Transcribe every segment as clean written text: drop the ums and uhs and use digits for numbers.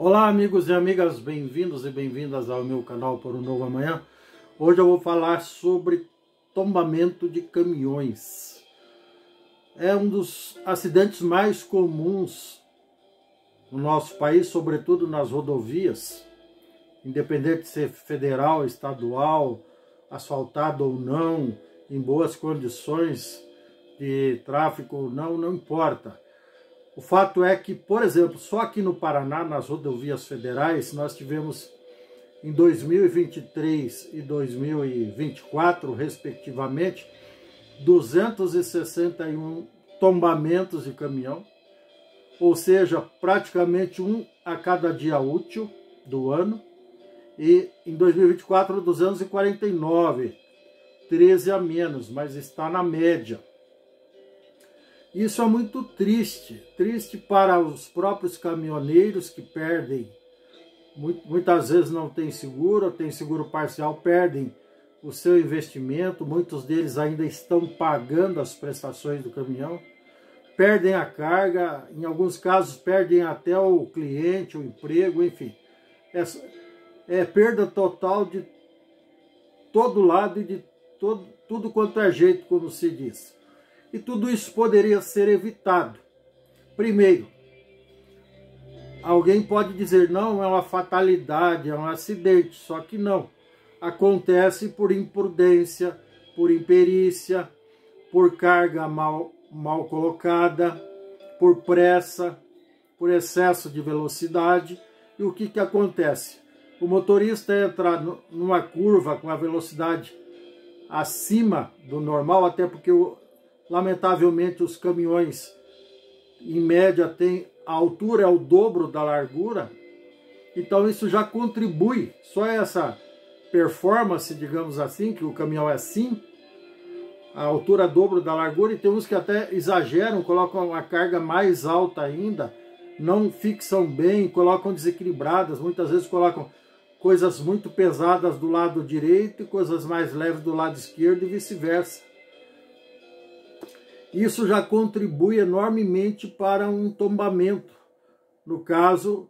Olá amigos e amigas, bem-vindos e bem-vindas ao meu canal Por um Novo Amanhã. Hoje eu vou falar sobre tombamento de caminhões. É um dos acidentes mais comuns no nosso país, sobretudo nas rodovias, independente de ser federal, estadual, asfaltado ou não, em boas condições de tráfego ou não, não importa. O fato é que, por exemplo, só aqui no Paraná, nas rodovias federais, nós tivemos em 2023 e 2024, respectivamente, 261 tombamentos de caminhão, ou seja, praticamente um a cada dia útil do ano, e em 2024, 249, 13 a menos, mas está na média. Isso é muito triste, triste para os próprios caminhoneiros que perdem, muitas vezes não tem seguro, ou tem seguro parcial, perdem o seu investimento, muitos deles ainda estão pagando as prestações do caminhão, perdem a carga, em alguns casos perdem até o cliente, o emprego, enfim. É perda total de todo lado e de tudo quanto é jeito, como se diz. E tudo isso poderia ser evitado. Primeiro, alguém pode dizer, não, é uma fatalidade, é um acidente, só que não. Acontece por imprudência, por imperícia, por carga mal colocada, por pressa, por excesso de velocidade. E o que acontece? O motorista entra numa curva com a velocidade acima do normal, até porque lamentavelmente os caminhões em média a altura é o dobro da largura, então isso já contribui, só essa performance, digamos assim, que o caminhão é assim, a altura é dobro da largura, e tem uns que até exageram, colocam a carga mais alta ainda, não fixam bem, colocam desequilibradas, muitas vezes colocam coisas muito pesadas do lado direito e coisas mais leves do lado esquerdo e vice-versa. Isso já contribui enormemente para um tombamento, no caso,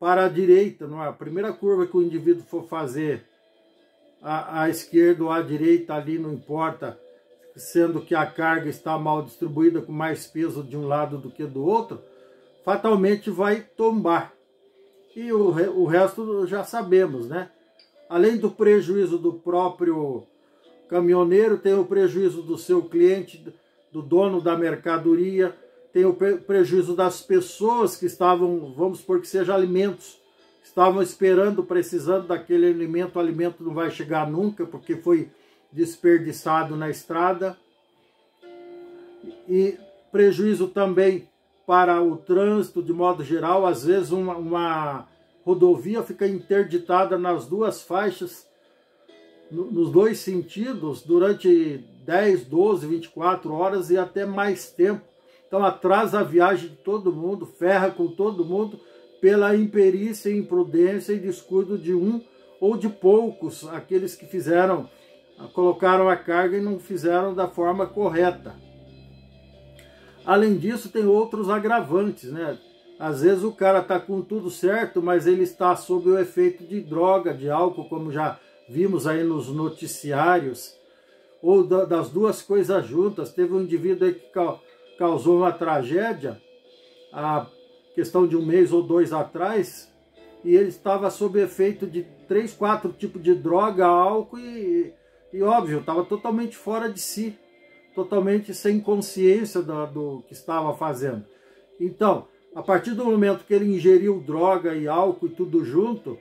para a direita. A primeira curva que o indivíduo for fazer, à esquerda ou à direita, ali não importa, sendo que a carga está mal distribuída, com mais peso de um lado do que do outro, fatalmente vai tombar. E o resto já sabemos, né? Além do prejuízo do próprio caminhoneiro, tem o prejuízo do seu cliente, do dono da mercadoria, tem o prejuízo das pessoas que estavam, vamos supor que seja alimentos, estavam esperando, precisando daquele alimento, o alimento não vai chegar nunca, porque foi desperdiçado na estrada. E prejuízo também para o trânsito, de modo geral, às vezes uma rodovia fica interditada nas duas faixas, nos dois sentidos, durante 10, 12, 24 horas e até mais tempo. Então atrasa a viagem de todo mundo, ferra com todo mundo, pela imperícia, imprudência e descuido de um ou de poucos, aqueles que colocaram a carga e não fizeram da forma correta. Além disso, tem outros agravantes, né? Às vezes o cara está com tudo certo, mas ele está sob o efeito de droga, de álcool, como já vimos aí nos noticiários, ou das duas coisas juntas. Teve um indivíduo aí que causou uma tragédia, a questão de um mês ou dois atrás, e ele estava sob efeito de 3, 4 tipos de droga, álcool, e óbvio, estava totalmente fora de si, totalmente sem consciência do que estava fazendo. Então, a partir do momento que ele ingeriu droga e álcool e tudo junto,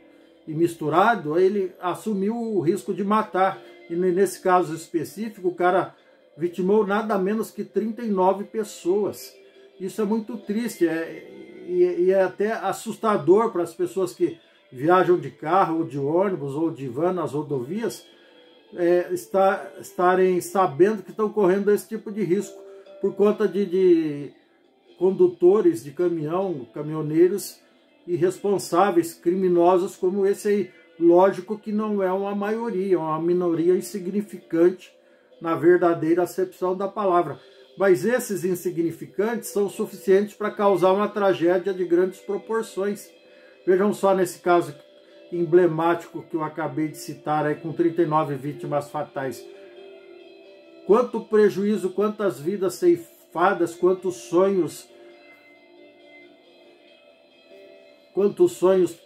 e misturado, ele assumiu o risco de matar. E nesse caso específico, o cara vitimou nada menos que 39 pessoas. Isso é muito triste, e é até assustador para as pessoas que viajam de carro, ou de ônibus, ou de van nas rodovias, estarem sabendo que estão correndo esse tipo de risco, por conta de condutores de caminhão, caminhoneiros irresponsáveis, criminosos como esse aí. Lógico que não é uma maioria, é uma minoria insignificante na verdadeira acepção da palavra. Mas esses insignificantes são suficientes para causar uma tragédia de grandes proporções. Vejam só nesse caso emblemático que eu acabei de citar, aí, com 39 vítimas fatais. Quanto prejuízo, quantas vidas ceifadas, quantos sonhos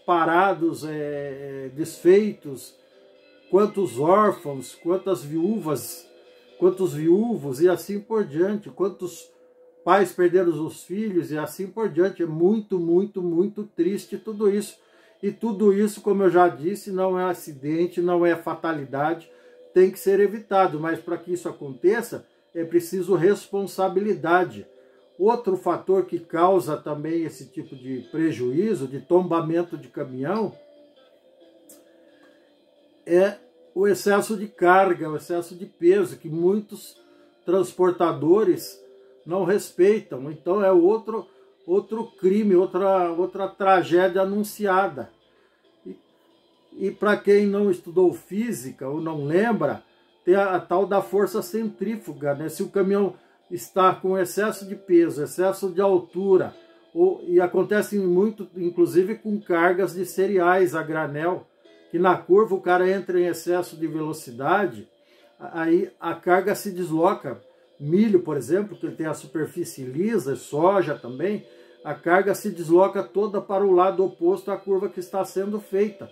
parados, desfeitos, quantos órfãos, quantas viúvas, quantos viúvos e assim por diante, quantos pais perderam os filhos e assim por diante. É muito, muito, muito triste tudo isso. E tudo isso, como eu já disse, não é acidente, não é fatalidade, tem que ser evitado, mas para que isso aconteça, é preciso responsabilidade. Outro fator que causa também esse tipo de prejuízo, de tombamento de caminhão, é o excesso de carga, o excesso de peso, que muitos transportadores não respeitam. Então é outro crime, outra tragédia anunciada. E para quem não estudou física ou não lembra, tem a tal da força centrífuga, né? Se o caminhão está com excesso de peso, excesso de altura, e acontece muito, inclusive, com cargas de cereais a granel, que na curva o cara entra em excesso de velocidade, aí a carga se desloca. Milho, por exemplo, que ele tem a superfície lisa, soja também, a carga se desloca toda para o lado oposto à curva que está sendo feita.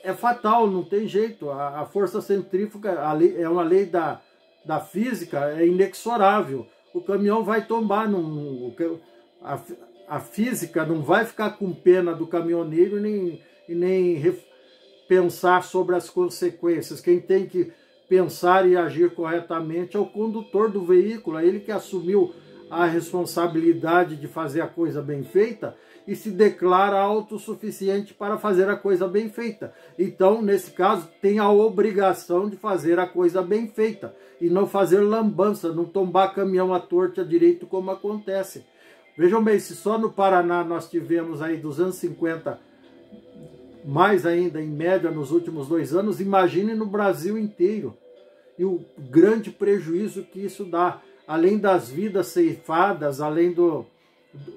É fatal, não tem jeito. A força centrífuga é uma lei da física, é inexorável. O caminhão vai tombar, a física não vai ficar com pena do caminhoneiro e nem pensar sobre as consequências. Quem tem que pensar e agir corretamente é o condutor do veículo, é ele que assumiu a responsabilidade de fazer a coisa bem feita e se declara autossuficiente para fazer a coisa bem feita. Então, nesse caso, tem a obrigação de fazer a coisa bem feita e não fazer lambança, não tombar caminhão à torta e à direito como acontece. Vejam bem, se só no Paraná nós tivemos aí 250, mais ainda em média nos últimos 2 anos, imagine no Brasil inteiro. E o grande prejuízo que isso dá, além das vidas ceifadas, além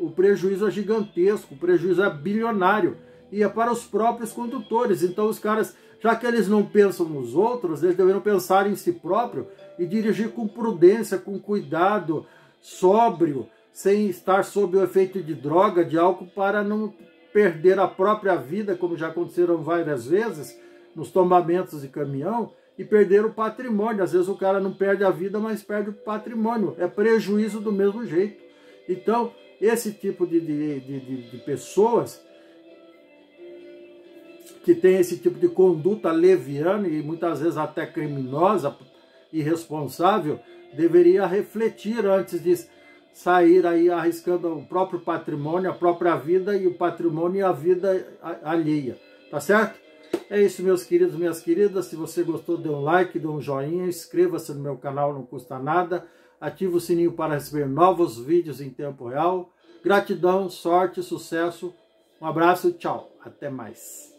o prejuízo é gigantesco, o prejuízo é bilionário, e é para os próprios condutores. Então os caras, já que eles não pensam nos outros, eles deveriam pensar em si próprio e dirigir com prudência, com cuidado, sóbrio, sem estar sob o efeito de droga, de álcool, para não perder a própria vida, como já aconteceram várias vezes nos tombamentos de caminhão, e perder o patrimônio. Às vezes o cara não perde a vida, mas perde o patrimônio. É prejuízo do mesmo jeito. Então, esse tipo de pessoas que tem esse tipo de conduta leviana e muitas vezes até criminosa, irresponsável, deveria refletir antes de sair aí arriscando o próprio patrimônio, a própria vida e o patrimônio e a vida alheia. Tá certo? É isso, meus queridos, minhas queridas. Se você gostou, dê um like, dê um joinha, inscreva-se no meu canal, não custa nada. Ative o sininho para receber novos vídeos em tempo real. Gratidão, sorte, sucesso. Um abraço, tchau. Até mais.